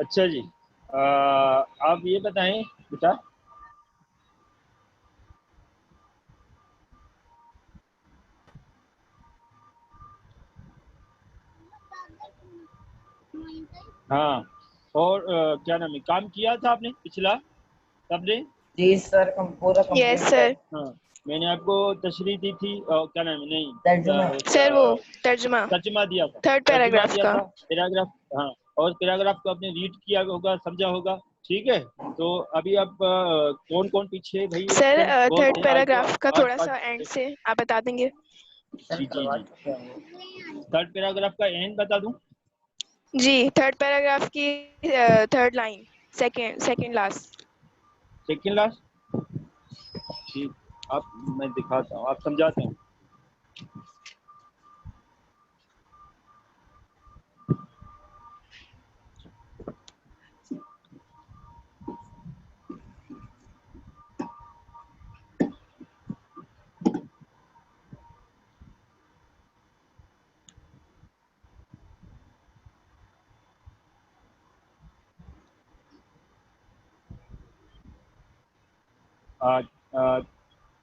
अच्छा जी, आप ये बताएं बेटा, हाँ, और क्या नाम है, काम किया था आपने पिछला सबने? जी सर, पूरा यस कंप्लीट सर। हाँ, मैंने आपको तशरीह दी थी, क्या नाम है, नहीं तर्जुमा। सर वो तर्जुमा तर्जुमा दिया था, थर्ड तर्जुमा पैराग्राफ दिया का। था, पैराग्राफ। हाँ, और पैराग्राफ को आपने रीड किया होगा, समझा होगा, ठीक है। तो अभी आप कौन कौन पीछे भाई सर एक्शन बोलते थर्ड हैं, आज पैराग्राफ का आज थोड़ा सा एंड से आप बता देंगे? जी जी करवा जी, चुके हैं वो। थर्ड पैराग्राफ का एंड बता दूं? जी, थर्ड पैराग्राफ की third line, second last. Second last, ठीक। आप, मैं दिखाता हूँ, आप समझाते हैं।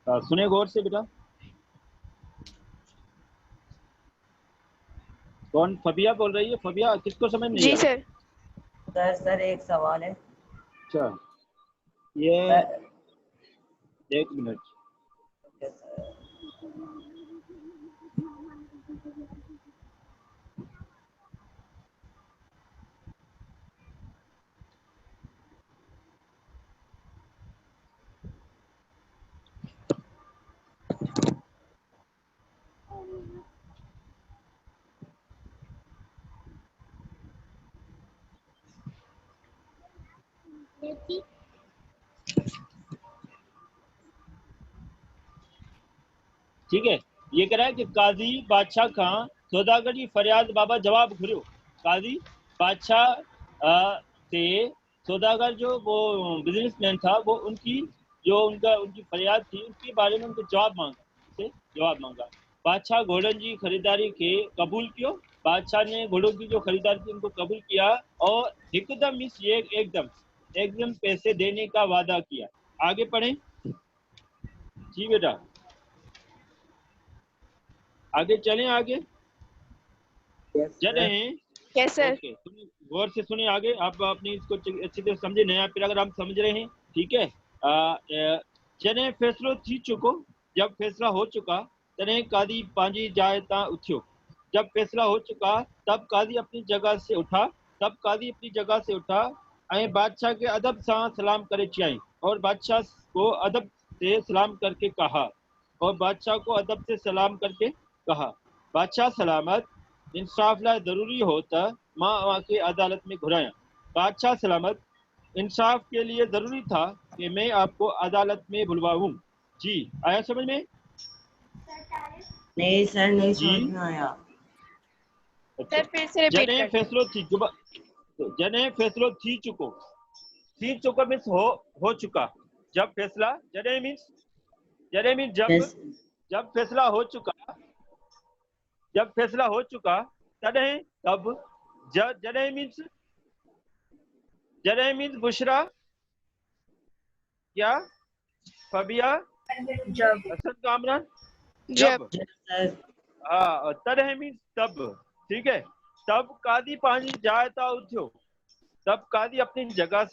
सुने गौर से बेटा। कौन, फबिया बोल रही है? फबिया, किसको समझ नहीं जी आ रहा? सर। सर एक सवाल है अच्छा, ये सर। एक मिनट। ठीक है, ये कह रहा है कि काजी बादशाह खां सौदागर की फरियाद बाबा जवाब घुरियो। काजी बादशाह से सौदागर जो वो बिजनेसमैन था, वो उनकी जो उनकी फरियाद थी, उसके बारे में उनको जवाब मांगा, से जवाब मांगा। बादशाह घोड़न की खरीदारी के कबूल कियो। बादशाह ने घोड़ों की जो खरीदारी थी उनको कबूल किया, और एकदम इस ये एकदम पैसे देने का वादा किया। आगे पढ़ें जी बेटा, आगे चलें आगे। चले हैं, यस सर। ओके, गौर से सुनिए आगे। आप अपनी इसको अच्छी तरह समझे, नया पैराग्राफ समझ रहे हैं, ठीक है। जने फैसलो थी चुको, जब फैसला हो चुका, तने कादी पांजी जाए ता उठ्यो। जब फैसला हो चुका, तब कादी अपनी जगह से उठा, ऐं बादशाह के अदब सां सलाम करे चियाई, और बादशाह को अदब से सलाम करके कहा, बादशाह सलामत, इंसाफ लाइ ज़रूरी हो त मां अवांखे अदालत में घुराया। बादशाह सलामत, इंसाफ के लिए जरूरी था कि मैं आपको अदालत में बुलवाऊं। जी, आया समझ में? नहीं सर, नहीं जी, समझ में आया। अच्छा। सर फिर से रिपीट जने कर फैसलो थी जने फैसलो थी चुको मीन्स हो चुका। जब फैसला, जने मीन्स यस। जब फैसला हो चुका, तने तब, जने मीन्स बुशरा, क्या फबिया, जब। हसन कामरान, जब। जब, सर हाँ, तॾहिं मीन्स तब, ठीक है। तब कादी पानी जाए ता उठ्यो, तब कादी अपनी जगह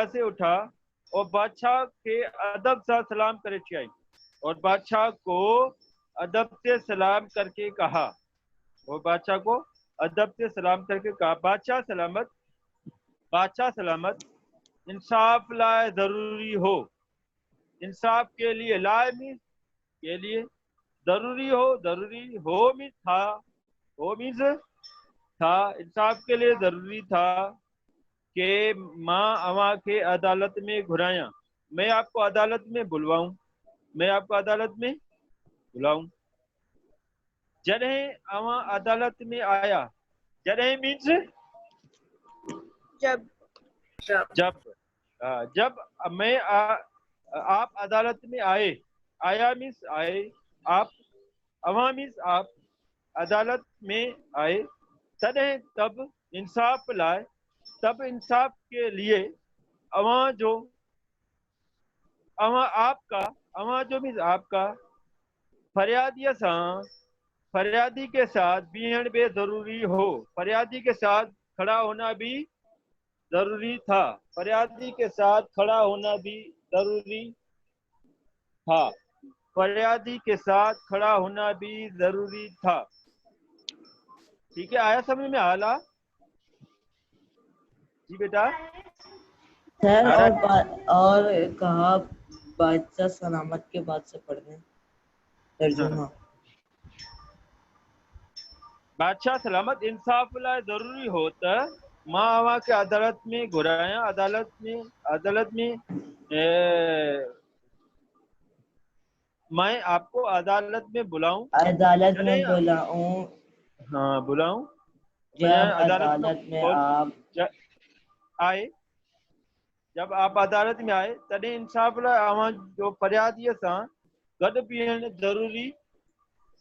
से उठा, और बादशाह के अदब से सलाम करे चियाई, और बादशाह को अदब से सलाम करके कहा, बादशाह सलामत, इंसाफ लाए जरूरी हो, इंसाफ के लिए, लाए मीन्स के लिए, जरूरी हो मीन्स था, इंसाफ के लिए जरूरी था कि मां अवा के अदालत में घुराया, मैं आपको अदालत में बुलवाऊं, जॾहिं अवा अदालत में आया, जॾहिं मीन्स जब। जब आप अदालत में आए, आया मीन्स आए, आप, अवा मीन्स आप, अदालत में आए, तॾहिं तब इंसाफ़ लाइ, तब इंसाफ़ के लिए अवां जो मीन्स आपका फरियादीअ सां, फरियादी के साथ बीहण भी जरूरी हो। फरियादी के साथ खड़ा होना भी जरूरी था। फरियादी के साथ खड़ा होना भी जरूरी था। फरियादी के साथ खड़ा होना भी जरूरी था। ठीक है, आया समझ में? आला जी बेटा। सर आ रहा और कहा बादशाह सलामत के बाद से पढ़ दें है? तर्जुमा। बादशाह सलामत इंसाफ़ लाइ ज़रूरी हो त मां अवां खे अदालत में घुरायां, अदालत में मैं आपको अदालत में बुलाऊं, अदालत जॾहिं में बुलाऊं, हाँ बुलाऊं, जब अदालत में अदालत में आप आए, जब आप अदालत में आए तॾहिं इंसाफ़ लाइ अवां जो फरियादीअ सां गॾु बीहण जरूरी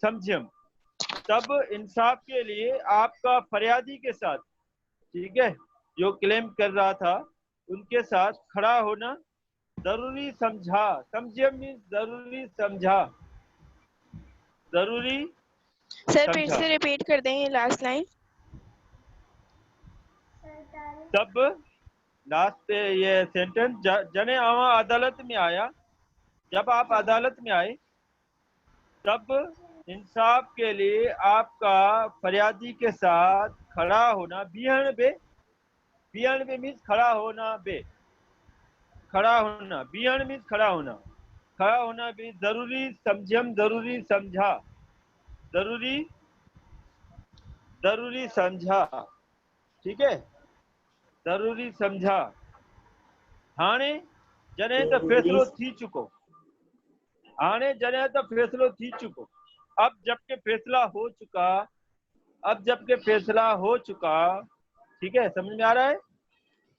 समझियम। तब इंसाफ के लिए आपका फरियादी के साथ, ठीक है, जो क्लेम कर रहा था उनके साथ खड़ा होना जरूरी समझा। समझिए मीन्स जरूरी समझा, जरूरी सर फिर समझा। से रिपीट कर दें ये लास्ट लाइन। तब लास्ट पे ये सेंटेंस, जने अवां अदालत में आया, जब आप अदालत में आए तब इंसाफ के लिए आपका फरियादी के साथ खड़ा होना, बीहण बे मीन्स खड़ा होना बे, खड़ा होना, बीहण मीन्स खड़ा होना भी जरूरी समझम, जरूरी समझा, जरूरी समझा। ठीक है, जरूरी समझा। हाणे जॾहिं त जरूरी फैसलो थी चुको, हाणे जॾहिं त फैसलो थी चुको, अब जबकि फैसला हो चुका, अब जबकि फैसला हो चुका। ठीक है, समझ में आ रहा है?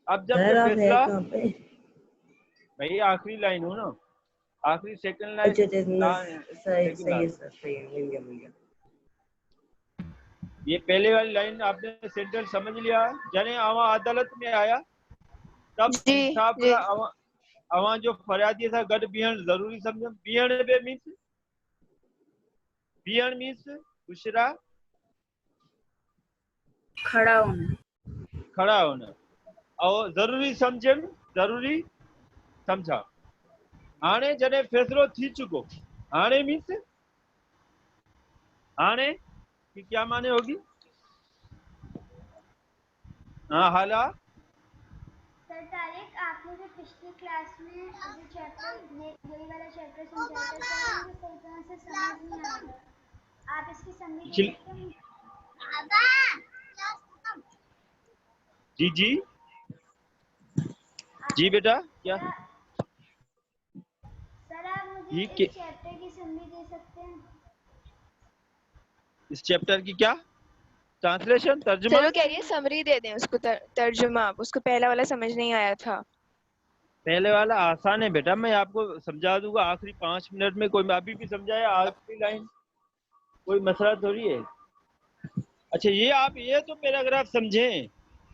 अब जबकि सर आप है फैसला, कहाँ पे? भाई आखिरी लाइन हो ना, आखिरी सेकंड अच्छा लाइन, सही सेकंड सही है लास्ट। सर, सही है, मिल गया। ये पहले वाली लाइन आपने सेंटेंस समझ लिया। जने अवां अदालत में आया तब जी इंसाफ जी। लाइ अवां जो फरियादी सां गॾु बीहण ज़रूरी समझो। बीहण बे मीन्स, बीहण मीन्स बुशरा, खड़ा होना, खड़ा होना। और जरूरी समझन, जरूरी समझा। हाणे जॾहिं फैसलो थी चुको, हाणे मीन्स हाणे की क्या माने होगी? हाँ हाला। सर तारिक, आपने जो पिछली क्लास में जो चैप्टर यही वाला चैप्टर समझाया था सर, मुझे सही तरह से समझ नहीं आया। आप इसकी समरी दे सकते हैं? जी जी जी बेटा, क्या सर आप मुझे ये इस चैप्टर की समरी दे सकते हैं? इस चैप्टर की क्या ट्रांसलेशन, तर्जुमा? चलो कह रही है समरी दे दें उसको, तर्जुमा। उसको पहला वाला समझ नहीं आया था। पहले वाला आसान है बेटा, मैं आपको समझा दूंगा आखिरी 5 मिनट में। कोई अभी भी समझाया आखिरी लाइन, कोई मसला थोड़ी है। अच्छा ये आप ये तो पैराग्राफ समझें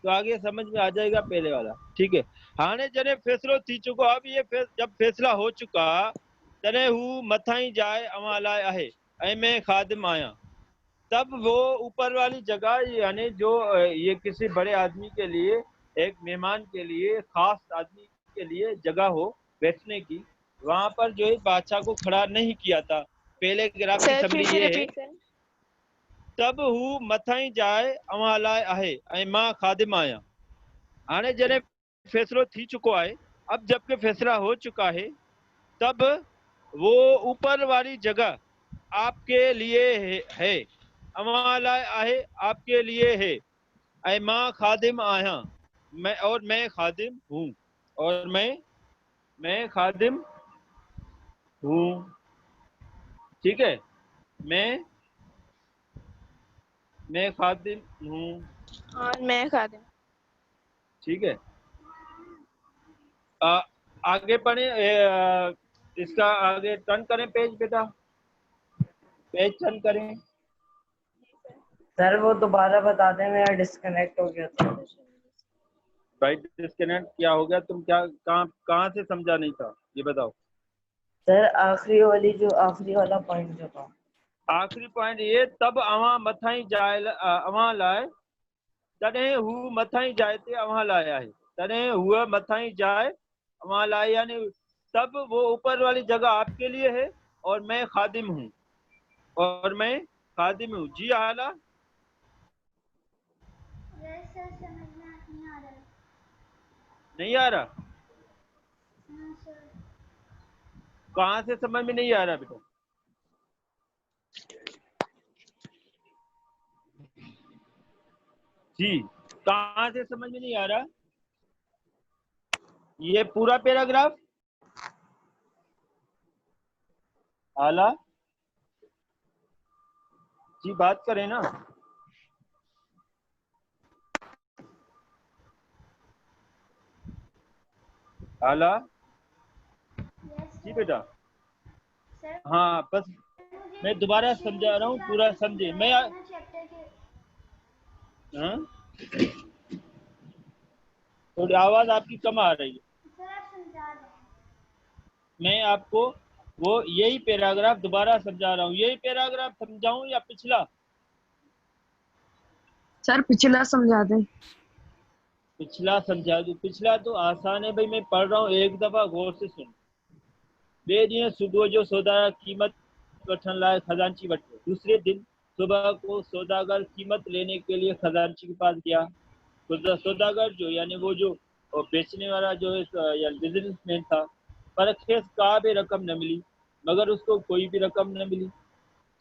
तो आगे समझ में आ जाएगा पहले वाला। ठीक है, हाणे जॾहिं फैसलो थी चुको, अब ये जब फैसला हो चुका, तॾहिं हू मथां ई जाइ अवां लाइ आहे ऐं मैं खादिम आहियां। तब वो ऊपर वाली जगह, यानी जो ये किसी बड़े आदमी के लिए, एक मेहमान के लिए, खास आदमी के लिए जगह हो बैठने की, वहां पर जो है बादशाह को खड़ा नहीं किया था। पहले ग्राफ की सर फिर समरी से ये है, रिपीट करें। तब हू मथां ई जाइ अवां लाइ आहे ऐं मां खादिम आहियां। हाणे जॾहिं फैसलो थी चुको है, अब जबकि फैसला हो चुका है, तब वो ऊपर वाली जगह आपके लिए है, अवां लाइ आहे, आपके लिए है। ऐं मां खादिम आहियां, मैं खादिम हूँ, और मैं खादिम हूँ। ठीक है, मैं खादिम हूँ। और मैं खादिम। ठीक है, आगे पढ़े। इसका आगे टर्न करें पेज बेटा, पेज टर्न करें। सर वो दोबारा बता दें, मेरा डिस्कनेक्ट हो गया था। भाई डिस्कनेक्ट क्या हो गया? तुम क्या कहाँ कहाँ से समझा नहीं था ये बताओ। सर आखिरी वाला पॉइंट जो था। आखिरी पॉइंट ये, तब अवां मथाई जाए अवां लाए तॾहिं हू मथाई जाए ते अवां लाए आहे। तॾहिं हुआ मथाई जाए अवां लाए, यानी तब वो ऊपर वाली जगह आपके लिए है और मैं खादिम हूँ, और मैं खादिम हूँ। जी आला। यस सर, समझ में नहीं आ रहा है। नहीं आ रहा? हाँ सर। कहाँ से समझ में नहीं आ रहा बेटा? जी, कहाँ से समझ में नहीं आ रहा? ये पूरा पैराग्राफ आला जी बात करें ना। आला यस जी सर। बेटा। सर हाँ बस मुझे मैं दोबारा पिछले समझा रहा हूँ, क्लास पूरा में समझे। मैं समझाया था ना चैप्टर के। हाँ? थोड़ी आवाज आपकी कम आ रही है। सर आप समझा रहे हैं। मैं आपको वो यही पैराग्राफ दोबारा समझा रहा हूँ। यही पैराग्राफ समझाऊं या पिछला? सर पिछला समझा दें। पिछला समझा दूं? पिछला तो आसान है भाई, मैं पढ़ रहा हूँ, एक दफा गौर से सुन। बे ॾींहुं सुबुह जो सौदागर कीमत वठण लाइ खजांची वटि। दूसरे दिन सुबह को सौदागर कीमत लेने के लिए खजांची के पास गया। सौदागर जो यानी वो जो बेचने वाला जो यानी बिजनेसमैन था, पर खेस का भी रकम न मिली, मगर उसको कोई भी रकम न मिली।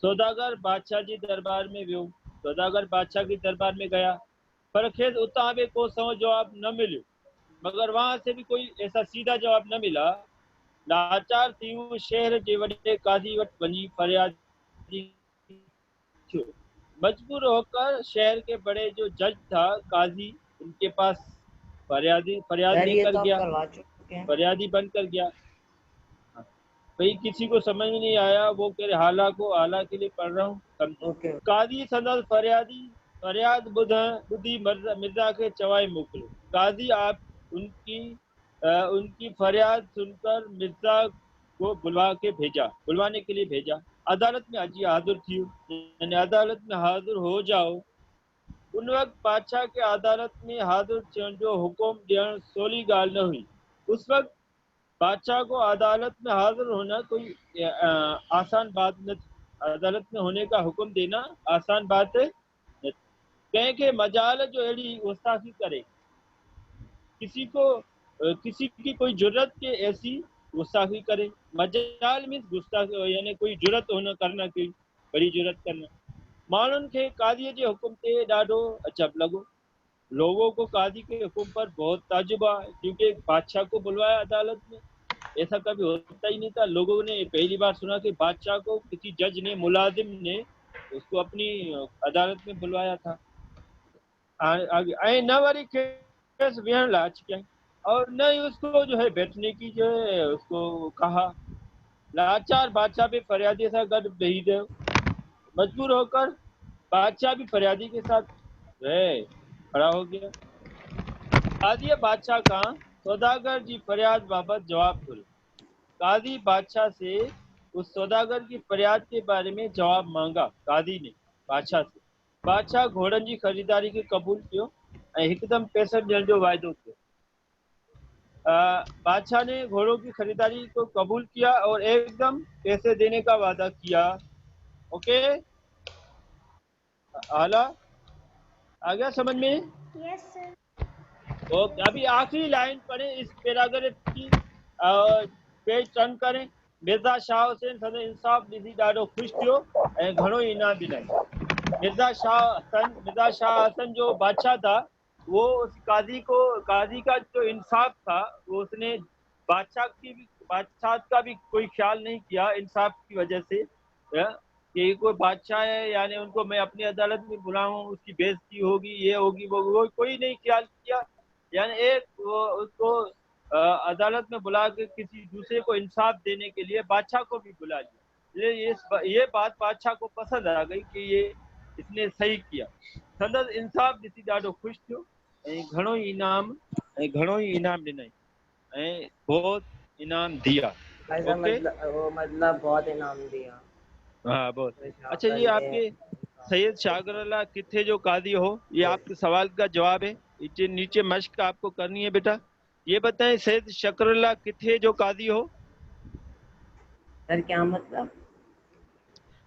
सौदागर बादशाह जी दरबार में वियो। सौदागर बादशाह के दरबार में गया, पर खेस उतां भी को सौ जवाब न मिलियो, मगर वहां से भी कोई ऐसा सीधा जवाब न मिला। लाचार थी वो शहर जे वॾे काज़ी वटि वञी फरियादी थियो। मजबूर होकर शहर के बड़े जो जज था काजी, उनके पास फरियाद सर ये लेकर तो आप गया, करवा चुके हैं। फरियादी बनकर गया। भाई किसी को समझ में नहीं आया, वो कह रहे हाला को आला के लिए पढ़ रहा हूँ, समझे। ओके। काजी संदल फरियाद बुद्धि मिर्जा के चवाई मोकलो। काजी आप उनकी फरियाद सुनकर मिर्जा को बुलवाने के लिए भेजा। अदालत में अजी हाजिर थी, यानी अदालत में हाजिर हो जाओ। उन वक्त बादशाह के अदालत में हाजिर थियण जो हुकुम ॾियण सवली ॻाल्हि न हुई। उस वक्त बादशाह को अदालत में हाजिर होना कोई आसान बात न थी। अदालत में होने का हुक्म देना आसान बात न थी। कंहिंखे मजाल जो अहिड़ी गुस्ताखी करे, किसी की कोई जुर्रत के ऐसी गुस्ताखी करे। मजाल मीन्स गुस्ताखी, यानी कोई जुर्रत होना करना, कोई बड़ी जुर्रत करना। माण्हुनि खे काज़ीअ जे हुकुम ते ॾाढो अजब लॻो। लोगों को काजी के हुक्म पर बहुत ताजुब है, क्योंकि बादशाह को बुलवाया अदालत में, ऐसा कभी होता ही नहीं था। लोगों ने पहली बार सुना कि बादशाह को किसी जज ने, मुलाजिम ने उसको अपनी अदालत में बुलवाया था। आगे ऐं न वरी केस वेहण लाइ अची कयईं, और न ही उसको जो है बैठने की जो है उसको कहा। लाचार बादशाह भी फरियादी से गड बेही गयो। मजबूर होकर बादशाह भी फरियादी के साथ रहे खड़ा हो गया। काजी बादशाह का सौदागर की फरियाद बाबत जवाब घुरियो। काजी बादशाह से उस सौदागर की फरियाद के बारे में जवाब मांगा। काजी ने बादशाह से। बादशाह घोड़नि की खरीदारी के कबूल कियो ऐं हिकदम पैसा ॾियण जो वायदो कियो। बादशाह ने घोड़ों की खरीदारी को कबूल किया और एकदम पैसे देने का वादा किया। ओके, आला आ गया समझ में? Yes sir. ओके, अभी आखिरी लाइन पढ़े इस पैराग्राफ की, पेज टर्न करें। मिर्ज़ा शाह हुसैन सदन इंसाफ़ ॾिसी ॾाढो ख़ुशि थियो ऐं घणो इनाम ॾिनई। मिर्ज़ा शाह हसन जो बादशाह था, वो उस काजी का जो इंसाफ था, वो उसने बादशाह का भी कोई ख्याल नहीं किया इंसाफ की वजह से, कि कोई बादशाह है यानी उनको मैं अपनी अदालत में बुलाऊं, उसकी बेइज्जती होगी, ये होगी वो कोई नहीं ख्याल किया। यानी एक वो उसको अदालत में बुला के किसी दूसरे को इंसाफ देने के लिए बादशाह को भी बुला लिया। ये बात बादशाह को पसंद आ गई कि ये इसने सही किया। संदसि इंसाफ़ ॾिसी ॾाढो ख़ुशि थियो ऐं घणो ई इनाम ॾिनई ऐं बहुत इनाम दिया। ऐसा ओके, मतलब बहुत इनाम दिया। हाँ बहुत। तो अच्छा, शाकर ये ने आपके सैयद शाकरल्ला किथे जो काजी हो, ये आपके सवाल का जवाब है। नीचे नीचे मश्क आपको करनी है बेटा। ये बताएं, सैयद शकरुल्लाह किथे जो काजी हो? सर क्या मतलब?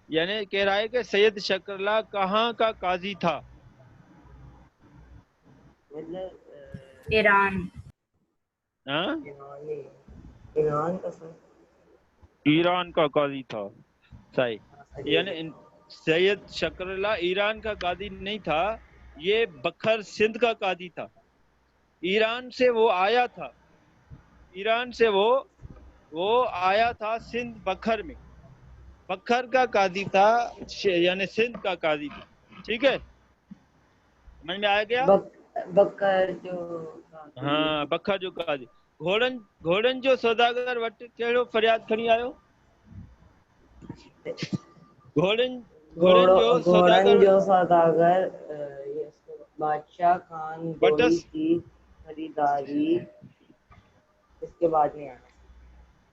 यानी कह रहा है कि सैयद शकरुल्लाह कहाँ का काजी था? मतलब ईरान। हाँ, ईरान का सर। ईरान का काजी था, सही। सही यानी सैयद शकरुल्लाह ईरान का काजी नहीं था, ये बखर सिंध का काजी था। ईरान से वो आया था, ईरान से वो आया था सिंध बखर में, बखर का काजी था, यानी सिंध का काजी था। ठीक है, समझ में आ गया? बकर जो हाँ, बखर जो काजी। घोड़न जो सौदागर वट केड़ो फरियाद खणी आयो? घोड़न जो घोड़न सौदागर जो सौदागर ये बादशाह खान गोरी वटस की खरीदारी इसके बाद नहीं आना।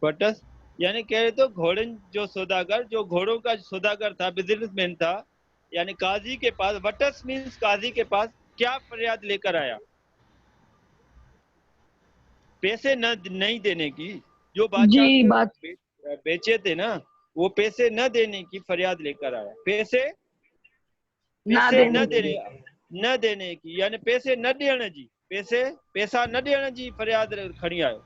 वटस, यानी कह रहे तो घोड़न जो सौदागर, जो घोड़ों का सौदागर था, बिजनेसमैन था, यानी काजी के पास, वटस मीन्स काजी के पास क्या फरियाद लेकर आया? पैसे नहीं देने की। जो बादशाह जी को बात बेचे थे ना, वो पैसे न देने की फरियाद लेकर आया। पैसे ना न देने देने की। न देने की, यानी पैसे न ॾियण जी, पैसा न ॾियण जी फरियाद खणी आयो।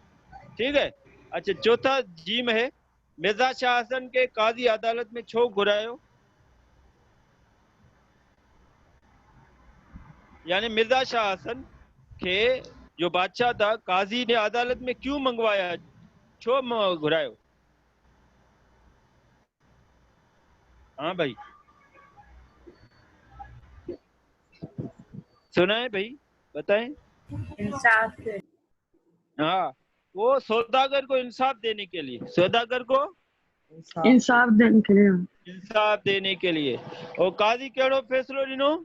ठीक है। अच्छा, चौथा जीम है, मिर्ज़ा शाह हसन के काजी अदालत में छो घुरायो? यानी मिर्ज़ा शाह हसन के जो बादशाह था, काजी ने अदालत में क्यों मंगवाया, छो घुरायो? हाँ भाई, सुना है भाई, बताएं। इंसाफ के। हाँ, वो सौदागर को इंसाफ देने के लिए, सौदागर को इंसाफ देने के लिए। इंसाफ देने के लिए। और काजी केड़ो फैसलो ॾिनो?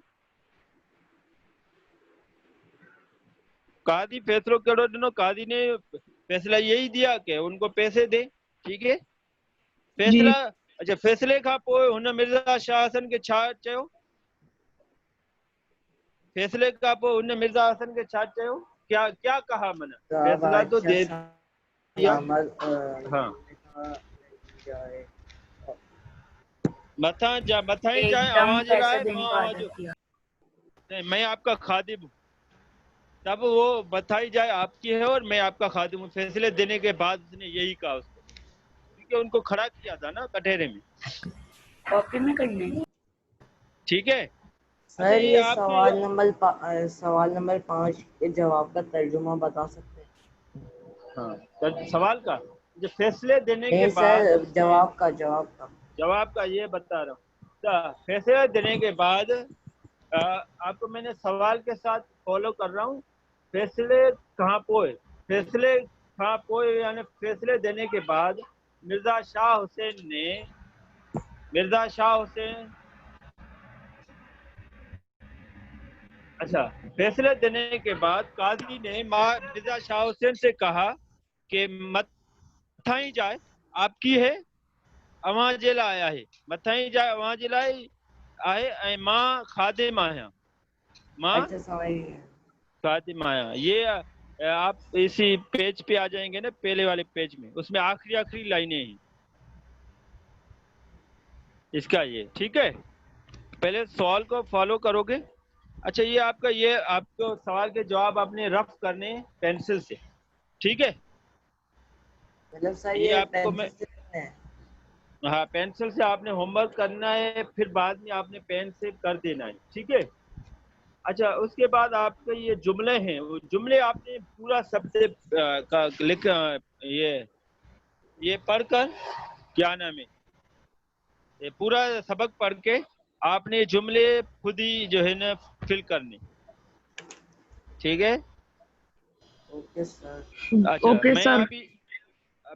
काजी फैसलो केड़ो ॾिनो? काजी ने फैसला यही दिया कि उनको पैसे दे। ठीक है, जी फैसला। अच्छा, फैसले खां पोइ हुन मिर्ज़ा शाह हसन के छा चयो? फैसले खां पोइ हुन मिर्ज़ा हसन के छा चयो? क्या क्या कहा? मना फैसला तो दे दिया। हाँ, मथा ही जाए एकदम आवाज पैसे लाए, देने मां का आवाज ऑर्डर किया। नहीं, मैं आपका खादिम हूँ। तब वो बताई जाए आपकी है और मैं आपका खादिम हूँ। फैसले देने के बाद उसने यही कहा उसको, क्योंकि उनको खड़ा किया था ना कटहरे में। कॉपी में करने। ठीक है। अच्छा, सर ये ये आपके सवाल नंबर 5 के जवाब का तर्जुमा बता सकते हैं? हाँ, तो सवाल का जो फैसले देने के नहीं बाद सर, उसने जवाब का ये बता रहा हूँ। तो फैसले देने के बाद आपको मैंने सवाल के साथ फॉलो कर रहा हूँ। फैसले कहाँ पोए, फैसले कहाँ पोए, यानी फैसले देने के बाद मिर्ज़ा शाह हुसैन अच्छा, फैसले देने के बाद काजी ने मिर्ज़ा शाह हुसैन से कहा कि मथाई जाए आपकी है, अवां जे लाइ आहे, मथाई जाए अवां जे लाइ आहे, ऐं मां खादिम आहियां, मां अच्छा समझ गए। खादिम आहियां। ये आप इसी पेज पे आ जाएंगे ना, पहले वाले पेज में, उसमें आखिरी लाइनें हैं इसका ये। ठीक है, पहले सवाल को फॉलो करोगे। अच्छा, ये आपको सवाल के जवाब आपने रफ करने पेंसिल से। ठीक है, मतलब सर ये ये आपको मैं पेंसिल से लिखना है? हाँ, पेंसिल से आपने होमवर्क करना है, फिर बाद में आपने पेन से कर देना है। ठीक है। अच्छा, उसके बाद आपके ये जुमले हैं, वो जुमले आपने पूरा सबसे ये पढ़कर, क्या नाम है, ये पूरा सबक पढ़ के आपने जुमले खुद ही जो है ना फिल करने। ठीक है। Okay sir. अच्छा, ओके सर।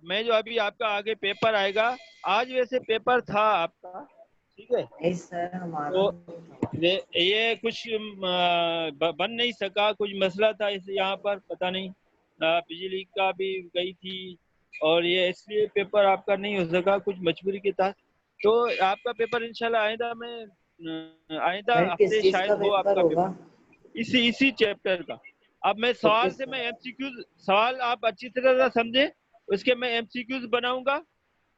मैं जो अभी आपका आगे पेपर आएगा, आज वैसे पेपर था आपका। ठीक है, नहीं सर, हमारा तो नहीं था। ये कुछ बन नहीं सका, कुछ मसला था इस यहाँ पर, पता नहीं बिजली का भी गई थी और ये इसलिए पेपर आपका नहीं हो सका, कुछ मजबूरी के तहत। तो आपका पेपर इंशाल्लाह आइंदा में आइंदा सर किस हफ्ते चीज शायद का हो पेपर आपका होगा? पेपर, इसी चैप्टर का। अब मैं ओके सवाल से सर। मैं एमसीक्यूज, सवाल आप अच्छी तरह से समझे, उसके मैं एमसीक्यूज बनाऊंगा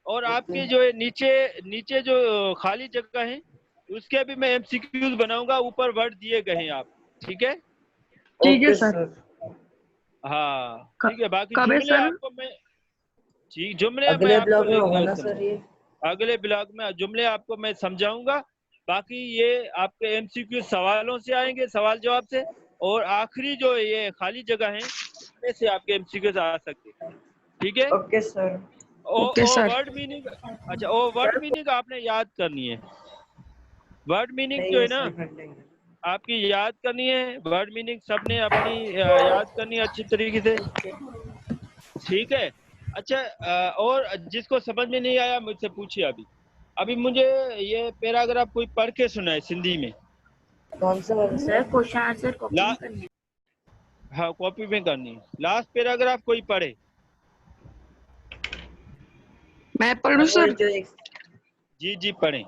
और ओके आपके जो है नीचे नीचे जो खाली जगह है उसके भी मैं एमसीक्यूज बनाऊंगा, ऊपर वर्ड दिए गए हैं आप, ठीक है? ठीक है ओके सर। सर। हाँ क- ठीक है, बाकी कब है जुमले सर? आपको मैं, ठीक जुमले मैं अगले आपको ब्लॉग में होगा ना सर ये? अगले ब्लॉग में जुमले आपको मैं समझाऊंगा। बाकी ये आपके एमसीक्यू सवालों से आएंगे, सवाल जवाब से, और आखिरी जो ये खाली जगह है उसमें से आपके एमसीक्यू आ सकते हैं, ठीक है? Okay sir. ओके ओ सर। वर्ड मीनिंग, अच्छा ओ वर्ड मीनिंग आपने याद करनी है। वर्ड मीनिंग नहीं जो है है ना सर, कर लेंगे। आपकी याद करनी है, वर्ड मीनिंग सबने अपनी याद करनी है अच्छी तरीके से, ठीक है? अच्छा और जिसको समझ में नहीं आया मुझसे पूछिए। अभी अभी मुझे ये पैराग्राफ कोई पढ़ के सुनाए सिंधी में। कौन सा वाला सर क्वेश्चन आंसर कॉपी ला में करने हैं। हाँ कॉपी में करनी है। लास्ट पैराग्राफ कोई पढ़े। मैं पढ़ूं सर? सर? जो एक जी पढ़े।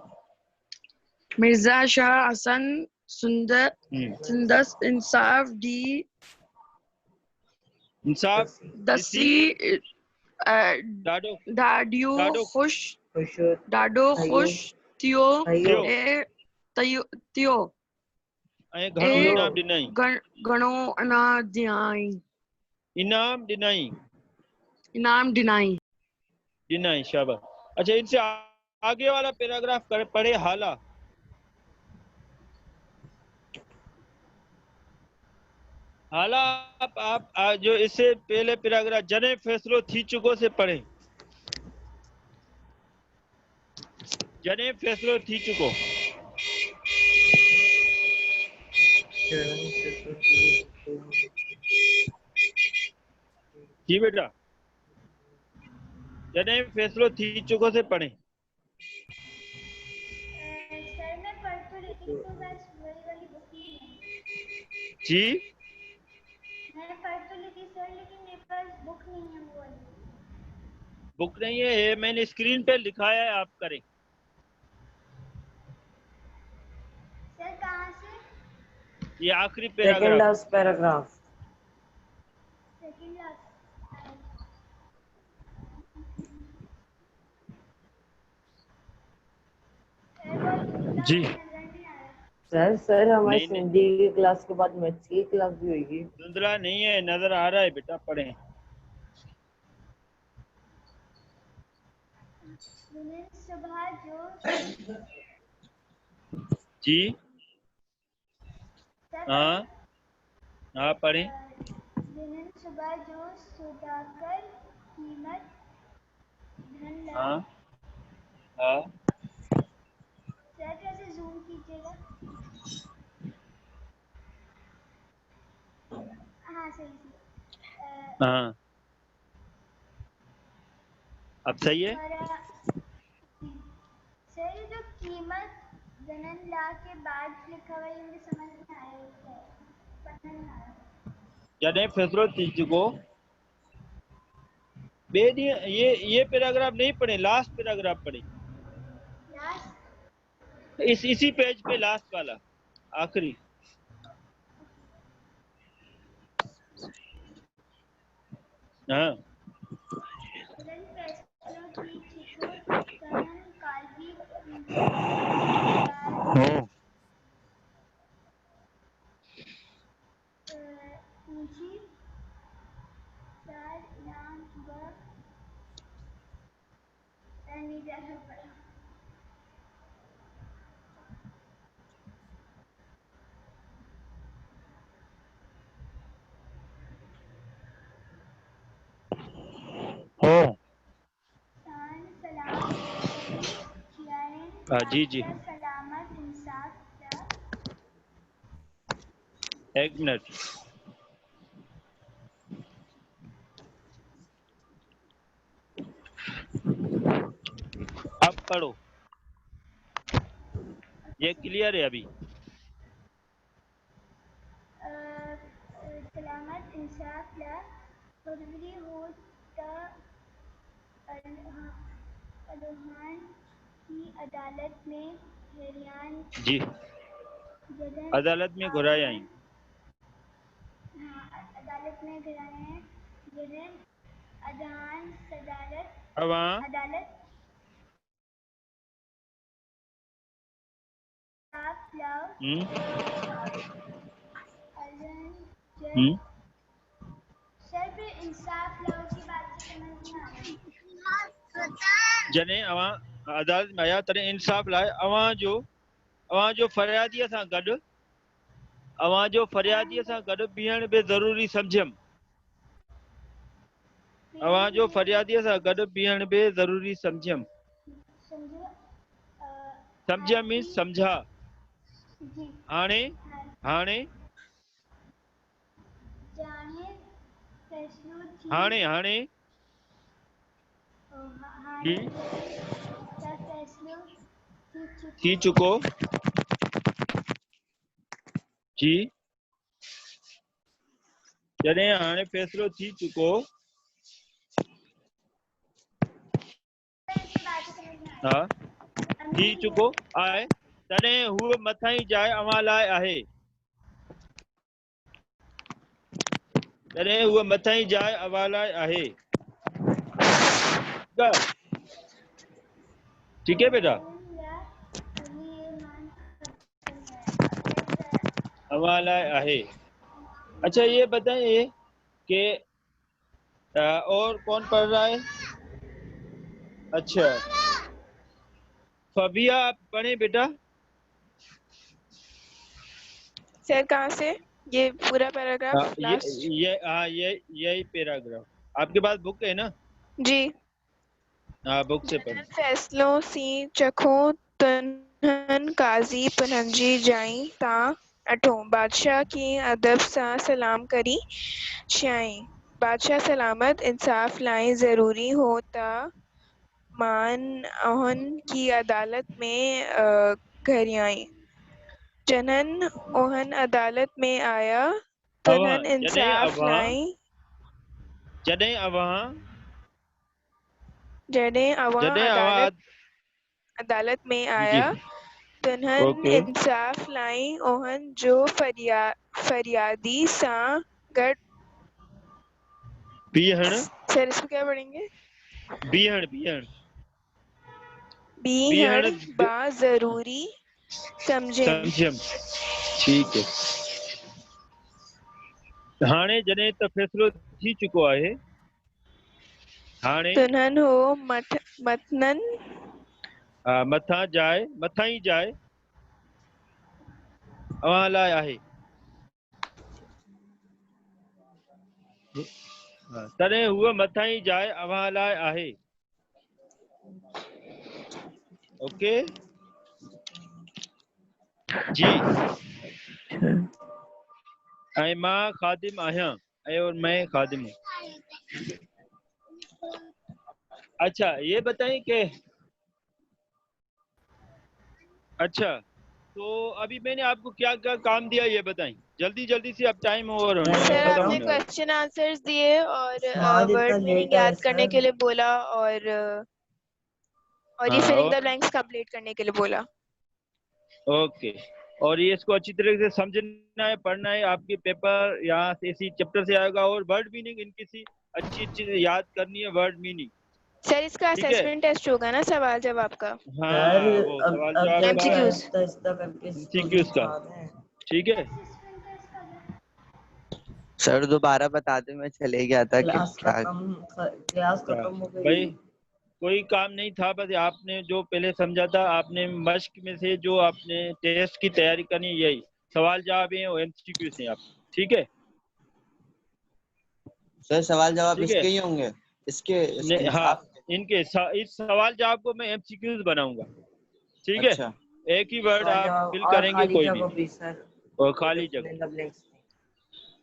मिर्जा शाह हसन सुंदर सुंदस इंसाफ दी इंसाफ दसी डाडो डाडियो डाडो खुश खुश डाडो भाइयों खुश थियो भाइयों ए थियो ऐं घणो ए इनाम ॾिनई, घणो अना दियाई इनाम ॾिनई, इनाम दिनाई। ॾिनई, शाबाश। अच्छा इनसे आगे वाला पैराग्राफ पढ़े। हाला हाला आप जो इससे पहले पैराग्राफ जने फैसलो थी चुको से पढ़े। जने फैसलो थी चुको। जी बेटा, जने फैसलो थी चुको से पढ़े। सर मैं पढ़ तो लेकिन तो बस वही वाली बुक नहीं है। जी मैंने पढ़ तो ली थी सर, लेकिन मेरे पास बुक नहीं है वो वाली। बुक नहीं है, ये मैंने स्क्रीन पे लिखाया है, आप करें। सर कहाँ से? ये आखिरी second paragraph, last paragraph. Second last. जी नजर नहीं आ रहा। सर हमारी नहीं नहीं हिंदी की क्लास के बाद मैथ्स की क्लास भी होगी। धुंधला नहीं है, नजर आ रहा है बेटा, पढ़े। सुबह जो जी सर हाँ हाँ पढ़े। दिन सुबह जो सुधाकर कीमत धन ला। हाँ हाँ सर कैसे जूम कीजिएगा? हाँ सही से। हाँ अब सही है। सर ये जो कीमत धनन ला के बाद लिखा हुआ है, मुझे समझ नहीं आया ये क्या है, पता नहीं आया। जने फैसलो थी चुको ये पैराग्राफ नहीं पढ़े, लास्ट पैराग्राफ पढ़े। लास्ट इसी पेज पे लास्ट वाला आखिरी। हाँ धन फैसलों की चिको तनन कालवी पूंजी चार नाम व नहीं जाना पड़ा। सान सलाम खियाएं जी जी आपका सलामत इंसाफ दा। एक मिनट। अब पढ़ो, ये क्लियर है अभी। सलामत इंसाफ ला फरवरी हो अल्लाहान की अदालत में हैरियान जी जदन अदालत में घुराए आई हाँ अदालत में घुराए हैं जदन अदान सदालत अवां अदालत आप लाओ अलन जज सर फिर इंसाफ लाओ की बात से समझ नहीं आ रहा जॾहिं अवां अदालत में आया तॾहिं इंसाफ़ लाइ अवां जो फरियादीअ सां गॾु बीहण बि ज़रूरी सम्झियमि अवां जो फरियादीअ सां गॾु बीहण बि ज़रूरी सम्झियमि समझो सम्झियमि मीन्स सम्झा जी हाणे जाने फैसलो थी हाणे हाणे का फैसलो थी चुको जी जॾहिं हाणे फ़ैसिलो थी चुको हा थी चुको आहे तॾहिं हूअ मथां ई जाइ अव्हां लाइ आहे ठीक है बेटा अव्हां लाइ आहे अच्छा ये बताइए कि और कौन पढ़ रहा है अच्छा फबिया आप पढ़े बेटा सर कहाँ से ये पूरा पैराग्राफ लास्ट यही पैराग्राफ आपके पास बुक है ना जी हाँ बुक से पढ़ फैसलों सी चखो तन्हन काजी पनहंजी जाई ता अठो बादशाह की अदब सा सलाम करी शाई बादशाह सलामत इंसाफ लाए जरूरी हो ता मान ओहन की अदालत में घरियाई जनन ओहन अदालत में आया तन्हन इंसाफ लाए जॾहिं अवां अदालत में जी आया तन्हन ओके इंसाफ लाई ओहन जो फरियादी सा गड बीहण सर इसको क्या पढ़ेंगे बीहण बीहण बा जरूरी समझें ठीक है हाणे जॾहिं त फ़ैसिलो थी चुको आहे हाणे तन्हन हो मतनन मथां ई जाइ अव्हां लाइ आहे तॾहिं हूअ मथां ई जाइ अव्हां लाइ आहे ओके जी ऐं मां ख़ादिम आहियां और मैं ख़ादिम हूं अच्छा ये बताएं कि अच्छा तो अभी मैंने आपको क्या क्या काम दिया ये बताएं जल्दी से अब टाइम ओवर होने सर खत्म आपने होने वाला क्वेश्चन आंसर्स दिए और आज इतना वर्ड मीनिंग लेट है याद करने सर के लिए बोला और ये हाँ फिलिंग द ब्लैंक्स कंप्लीट करने के लिए बोला ओके और ये इसको अच्छी तरह से समझना है पढ़ना है आपके पेपर यहाँ से इसी चैप्टर से आएगा और वर्ड मीनिंग इनकी सी अच्छी चीज याद करनी है वर्ड मीनिंग सर इसका ठीक है असेसमेंट टेस्ट होगा ना सवाल जवाब का हाँ सर वो अब सवाल अब जवाब जब का MCQs आहिस्ता आहिस्ता करके MCQs का ठीक है सर दोबारा बता दे मैं चले गया था कि क्लास क्या खत्म हो गई भाई कोई काम नहीं था बस आपने जो पहले समझा था आपने मश्क में से जो आपने टेस्ट की तैयारी करनी यही सवाल जवाब है और MCQ से आप ठीक है सर सवाल जवाब ठीक है इसके ही होंगे इसके हाँ इनके इस सवाल जवाब को मैं MCQs बनाऊंगा ठीक है अच्छा एक ही वर्ड आप फिल और करेंगे खाली कोई जगह भी भी सर और खाली जगह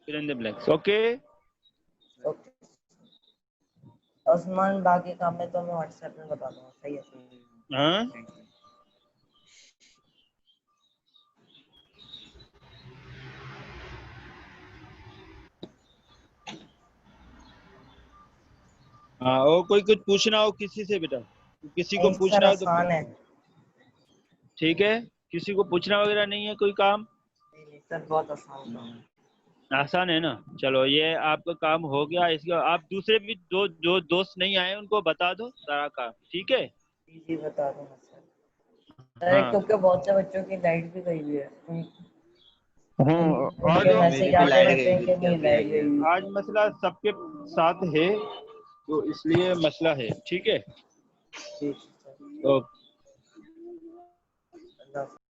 fill in the blanks okay okay Usman बाकी काम में तो मैं व्हाट्सएप में बता दूंगा सही है हाँ हाँ, और कोई कुछ पूछना हो किसी से बेटा, किसी को नहीं पूछना सर, हो तो आसान है। ठीक है, किसी को पूछना वगैरह नहीं है कोई काम? नहीं सर, बहुत आसान था। आसान है ना। चलो ये आपका काम हो गया। इसके आप दूसरे भी जो दोस्त नहीं आए उनको बता दो सारा काम, ठीक है? जी जी, बता दूंगा सर। हाँ क्योंकि बहुत से बच्चों की लाइट भी गई हुई है। आज उनके मैसेज मेरी भी आते लाइट रहते गई हैं हुई कि थी, नहीं अभी लाइट आई है। गई हुई है। आज मसला सबके साथ है, तो इसलिए मसला है, ठीक है? ठीक है सर। ओके।